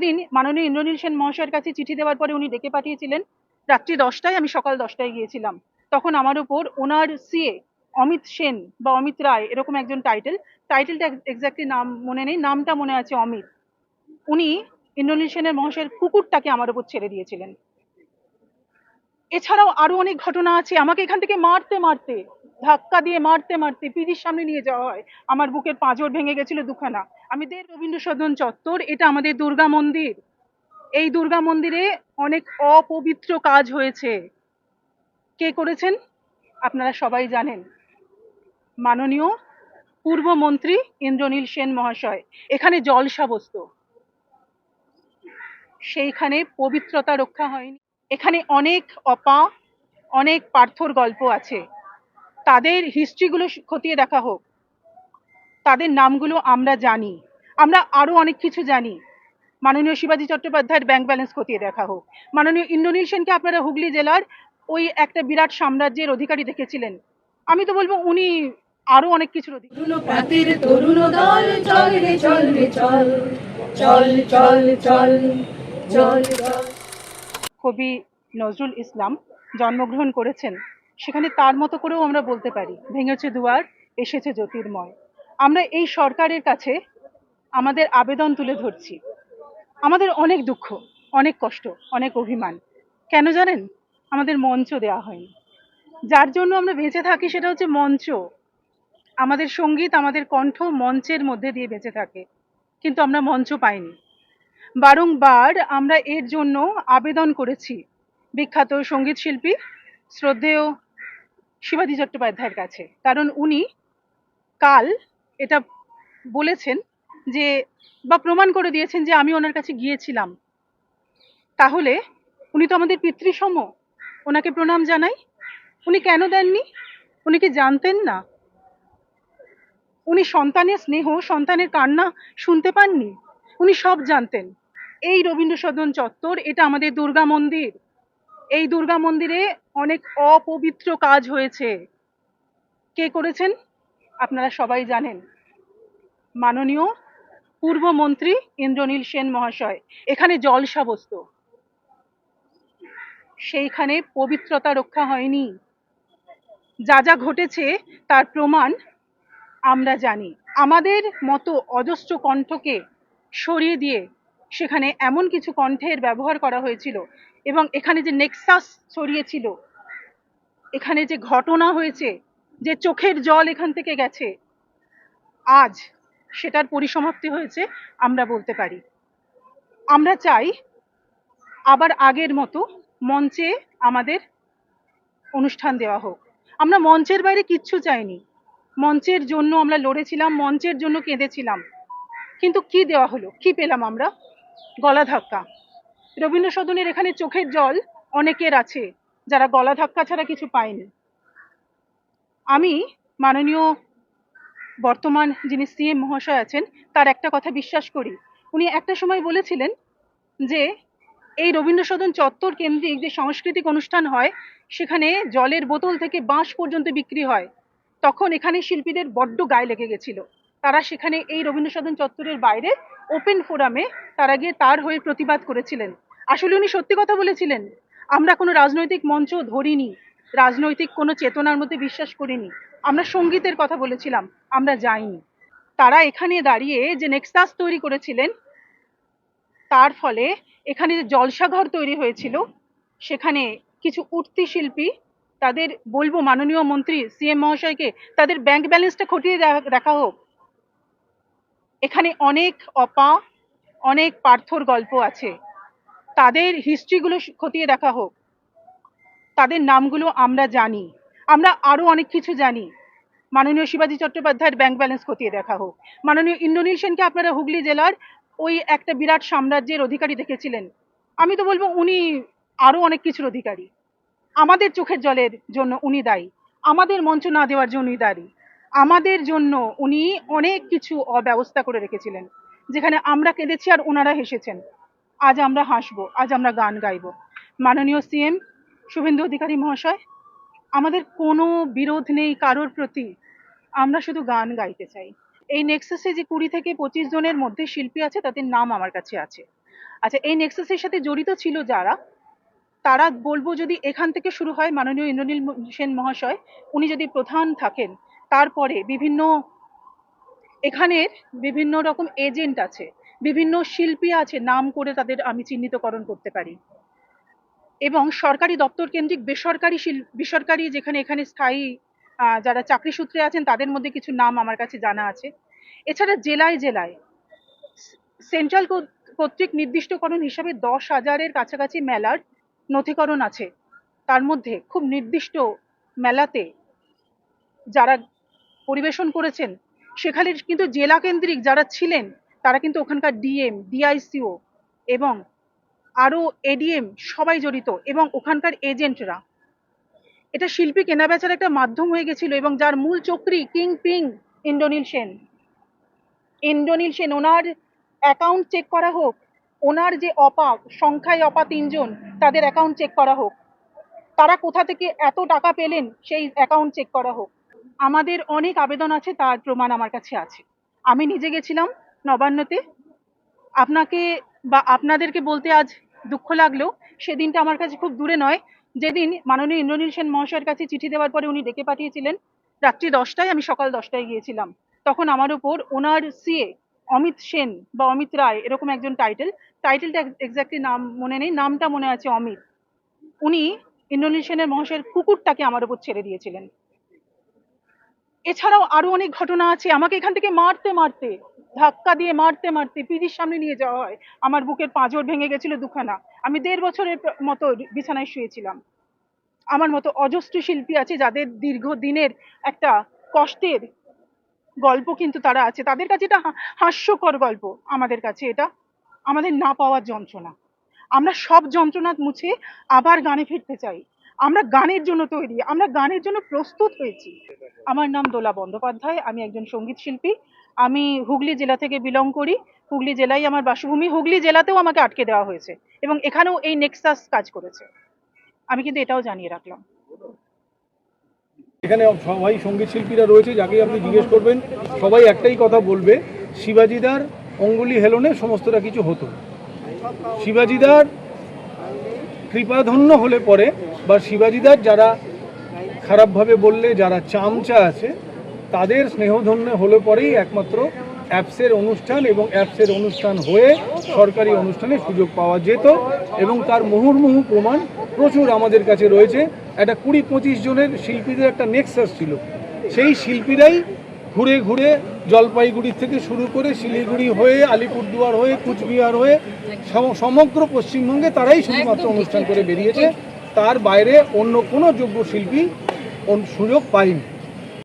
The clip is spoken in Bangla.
দিন মাননীয় ইন্দ্রনীল সেন মহাশয়ের কাছে চিঠি দেওয়ার পরে উনি ডেকে পাঠিয়েছিলেন রাত্রি 10টায়, আমি সকাল 10টায় গিয়েছিলাম। তখন আমার উপর ওনার সিএ অমিত সেন বা অমিত রায় এরকম একজন টাইটেলটা এক্স্যাক্টলি নাম মনে নেই, নামটা মনে আছে অমিত। উনি ইন্দ্রনীল সেনের মহাশয়ের কুকুরটাকে আমার উপর ছেড়ে দিয়েছিলেন। এছাড়াও আরো অনেক ঘটনা আছে। আমাকে এখান থেকে মারতে মারতে, ধাক্কা দিয়ে মারতে মারতে পিদির সামনে নিয়ে যাওয়া হয়। আমার বুকের পাঁজর ভেঙে গেছিল দুখানা। আমি রবীন্দ্র সদন চত্বর, এটা আমাদের দুর্গা মন্দির। এই দুর্গা মন্দিরে অনেক অপবিত্র কাজ হয়েছে। কে করেছেন আপনারা সবাই জানেন, মাননীয় পূর্বমন্ত্রী ইন্দ্রনীল সেন মহাশয়। এখানে জলসা বসতো, সেইখানে পবিত্রতা রক্ষা হয়নি। এখানে অনেক অনেক পার্থর গল্প আছে, তাদের হিস্ট্রিগুলো খতিয়ে দেখা হোক, তাদের নামগুলো আমরা জানি, আমরা আরো অনেক কিছু জানি। মাননীয় শিবাজী চট্টোপাধ্যায়ের ব্যাংক ব্যালেন্স খতিয়ে দেখা হোক। মাননীয় ইন্দ্রনীল সেনকে আপনারা হুগলি জেলার ওই একটা বিরাট সাম্রাজ্যের অধিকারী দেখেছিলেন। আমি তো বলবো উনি আরো অনেক কিছুর কবি নজরুল ইসলাম জন্মগ্রহণ করেছেন, সেখানে তার মতো করেও আমরা বলতে পারি ভেঙেছে দুয়ার এসেছে জ্যোতির্ময়। আমরা এই সরকারের কাছে আমাদের আবেদন তুলে ধরছি। আমাদের অনেক দুঃখ, অনেক কষ্ট, অনেক অভিমান। কেন জানেন? আমাদের মঞ্চ দেওয়া হয়নি। যার জন্য আমরা বেঁচে থাকি সেটা হচ্ছে মঞ্চ। আমাদের সঙ্গীত, আমাদের কণ্ঠ মঞ্চের মধ্যে দিয়ে বেঁচে থাকে, কিন্তু আমরা মঞ্চ পাইনি। বারংবার আমরা এর জন্য আবেদন করেছি বিখ্যাত সঙ্গীত শিল্পী শ্রদ্ধেয় শিবাজী চট্টোপাধ্যায়ের কাছে। কারণ উনি কাল এটা বলেছেন যে, বা প্রমাণ করে দিয়েছেন যে আমি ওনার কাছে গিয়েছিলাম। তাহলে উনি তো আমাদের পিতৃসম, ওনাকে প্রণাম জানাই। উনি কেন দেননি? উনি কি জানতেন না? উনি সন্তানের স্নেহ, সন্তানের কান্না শুনতে পাননি? উনি সব জানতেন। এই রবীন্দ্র সদন চত্বর, এটা আমাদের দুর্গা মন্দির। এই দুর্গা মন্দিরে অনেক অপবিত্র কাজ হয়েছে। কে করেছেন আপনারা সবাই জানেন, মাননীয় পূর্বমন্ত্রী ইন্দ্রনীল সেন মহাশয়। এখানে জলসা বসতো, সেইখানে পবিত্রতা রক্ষা হয়নি। যা যা ঘটেছে তার প্রমাণ আমরা জানি। আমাদের মতো অজস্র কণ্ঠকে সরিয়ে দিয়ে সেখানে এমন কিছু কণ্ঠের ব্যবহার করা হয়েছিল, এবং এখানে যে নেক্সাস ছড়িয়েছিল, এখানে যে ঘটনা হয়েছে, যে চোখের জল এখান থেকে গেছে, আজ সেটার পরিসমাপ্তি হয়েছে আমরা বলতে পারি। আমরা চাই আবার আগের মতো মঞ্চে আমাদের অনুষ্ঠান দেওয়া হোক। আমরা মঞ্চের বাইরে কিচ্ছু চাইনি। মঞ্চের জন্য আমরা লড়েছিলাম, মঞ্চের জন্য কেঁদেছিলাম, কিন্তু কি দেওয়া হলো? কি পেলাম আমরা? গলা ধাক্কা। রবীন্দ্র সদনের এখানে চোখের জল অনেকের আছে যারা গলা ধাক্কা ছাড়া কিছু পায়নি। আমি মাননীয় বর্তমান যিনি সিএম মহাশয় আছেন তার একটা কথা বিশ্বাস করি। উনি একটা সময় বলেছিলেন যে এই রবীন্দ্র সদন চত্বর কেন্দ্রিক যে সাংস্কৃতিক অনুষ্ঠান হয়, সেখানে জলের বোতল থেকে বাঁশ পর্যন্ত বিক্রি হয়। তখন এখানে শিল্পীদের বড্ড গায়ে লেগে গেছিল। তারা সেখানে এই রবীন্দ্র সদন চত্বরের বাইরে ওপেন ফোরামে তারা গিয়ে তার হয়ে প্রতিবাদ করেছিলেন। আসলে উনি সত্যি কথা বলেছিলেন। আমরা কোনো রাজনৈতিক মঞ্চ ধরিনি, রাজনৈতিক কোনো চেতনার মধ্যে বিশ্বাস করিনি। আমরা সঙ্গীতের কথা বলেছিলাম, আমরা যাইনি। তারা এখানে দাঁড়িয়ে যে নেক্সাস তৈরি করেছিলেন, তার ফলে এখানে যে জলসাঘর তৈরি হয়েছিল, সেখানে কিছু উঠতি শিল্পী, তাদের বলবো মাননীয় মন্ত্রী সিএম মহাশয়কে তাদের ব্যাংক ব্যালেন্সটা খতিয়ে দেখা হোক। এখানে অনেক অনেক পার্থর গল্প আছে, তাদের হিস্ট্রিগুলো খতিয়ে দেখা হোক, তাদের নামগুলো আমরা জানি, আমরা আরো অনেক কিছু জানি। মাননীয় শিবাজী চট্টোপাধ্যায়ের ব্যাংক ব্যালেন্স খতিয়ে দেখা হোক। মাননীয় ইন্দ্রনীল সেনকে আপনারা হুগলি জেলার ওই একটা বিরাট সাম্রাজ্যের অধিকারী দেখেছিলেন। আমি তো বলবো উনি আরো অনেক কিছুর অধিকারী। আমাদের চোখের জলের জন্য উনি দায়ী, আমাদের মঞ্চ না দেওয়ার জন্য উনি দায়ী। আমাদের জন্য উনি অনেক কিছু অব্যবস্থা করে রেখেছিলেন, যেখানে আমরা কেঁদেছি আর ওনারা হেসেছেন। আজ আমরা হাসবো, আজ আমরা গান গাইবো। মাননীয় সিএম শুভেন্দু অধিকারী মহাশয়, আমাদের কোনো বিরোধ নেই কারোর প্রতি, আমরা শুধু গান গাইতে চাই। এই নেক্সাসে যে 20 থেকে 25 জনের মধ্যে শিল্পী আছে, তাদের নাম আমার কাছে আছে। আচ্ছা, এই নেক্সাসের সাথে জড়িত ছিল যারা, তারা বলবো যদি এখান থেকে শুরু হয়, মাননীয় ইন্দ্রনীল সেন মহাশয় উনি যদি প্রধান থাকেন, তারপরে এখানের বিভিন্ন রকম এজেন্ট আছে, বিভিন্ন শিল্পী আছে, নাম করে তাদের আমি চিহ্নিতকরণ করতে পারি, এবং সরকারি দপ্তর কেন্দ্রিক বেসরকারি যেখানে এখানে স্থায়ী যারা চাকরি সূত্রে আছেন তাদের মধ্যে কিছু নাম আমার কাছে জানা আছে। এছাড়া জেলায় জেলায় সেন্ট্রাল কর্তৃক নির্দিষ্টকরণ হিসাবে 10,000-এর কাছাকাছি মেলার নথিকরণ আছে। তার মধ্যে খুব নির্দিষ্ট মেলাতে যারা পরিবেশন করেছেন সেখানে কিন্তু জেলা কেন্দ্রিক যারা ছিলেন তারা কিন্তু ওখানকার ডিএম, ডিআইসিও এবং আরো এডিএম সবাই জড়িত, এবং ওখানকার এজেন্টরা। এটা শিল্পী কেনাবেচার একটা মাধ্যম হয়ে গেছিল, এবং যার মূল চক্রী কিং পিং ইন্দ্রনীল সেন, ওনার অ্যাকাউন্ট চেক করা হোক, ওনার যে সংখ্যায় 3 জন, তাদের অ্যাকাউন্ট চেক করা হোক, তারা কোথা থেকে এত টাকা পেলেন সেই অ্যাকাউন্ট চেক করা হোক। আমাদের অনেক আবেদন আছে, তার প্রমাণ আমার কাছে আছে। আমি নিজে গেছিলাম নবান্নতে, আপনাকে বা আপনাদেরকে বলতে আজ দুঃখ লাগলেও সেদিনটা আমার কাছে খুব দূরে নয়, যেদিন মাননীয় ইন্দ্রনীল সেন মহাশয়ের কাছে চিঠি দেওয়ার পরে উনি ডেকে পাঠিয়েছিলেন রাত্রি 10টায়, আমি সকাল 10টায় গিয়েছিলাম। তখন আমার উপর ওনার সিএ অমিত সেন বা অমিত রায় এরকম একজন টাইটেলটা এক্স্যাক্টলি নাম মনে নেই, নামটা মনে আছে অমিত, উনি ইন্দ্রনীল সেনের মহাশয়ের কুকুরটাকে আমার উপর ছেড়ে দিয়েছিলেন। এছাড়াও আরো অনেক ঘটনা আছে, আমাকে এখান থেকে মারতে ধাক্কা দিয়ে মারতে পিজির সামনে নিয়ে যাওয়া হয়, আমার বুকের পাঁজর ভেঙে গেছিল দুখানা, আমি 1.5 বছরের মতো বিছানায় শুয়েছিলাম। আমার মতো অজস্র শিল্পী আছে যাদের দীর্ঘদিনের একটা কষ্টের গল্প কিন্তু তারা আছে, তাদের কাছে এটা হাস্যকর গল্প, আমাদের কাছে এটা আমাদের না পাওয়ার যন্ত্রণা। আমরা সব যন্ত্রণা মুছে আবার গানে ফিরতে চাই, আমরা গানের জন্য তৈরি, আমরা গানের জন্য প্রস্তুত হয়েছি। আমার নাম দোলা বন্দ্যোপাধ্যায়, আমি একজন সঙ্গীত শিল্পী। আমি হুগলি জেলা থেকে বিলং করি, হুগলি জেলাই আমার বাসভূমি। হুগলি জেলাতেও আমাকে আটকে দেওয়া হয়েছে এবং এখানেও এই নেক্সাস কাজ করেছে, আমি কিন্তু এটাও জানিয়ে রাখলাম। এখানে সবাই সঙ্গীত শিল্পীরা রয়েছে, যাকে আপনি জিজ্ঞেস করবেন সবাই একটাই কথা বলবে, শিবাজিদার অঙ্গুলি হেলনে সমস্তটা কিছু হতো। শিবাজিদার কৃপাধন্য হলে পরে, বা শিবাজিদার যারা খারাপভাবে বললে যারা চামচা আছে তাদের স্নেহধন্য হলে পরেই একমাত্র অ্যাপসের অনুষ্ঠান এবং অ্যাপসের অনুষ্ঠান হয়ে সরকারি অনুষ্ঠানে সুযোগ পাওয়া যেত, এবং তার মুহুর্মুহু প্রমাণ প্রচুর আমাদের কাছে রয়েছে। একটা 20-25 জনের শিল্পীদের একটা নেক্সাস ছিল, সেই শিল্পীরাই ঘুরে ঘুরে জলপাইগুড়ি থেকে শুরু করে শিলিগুড়ি হয়ে আলিপুরদুয়ার হয়ে কুচবিহার হয়ে সমগ্র পশ্চিমবঙ্গে তারাই শুধুমাত্র অনুষ্ঠান করে বেরিয়েছে, তার বাইরে অন্য কোনো যোগ্য শিল্পী সুযোগ পায়নি।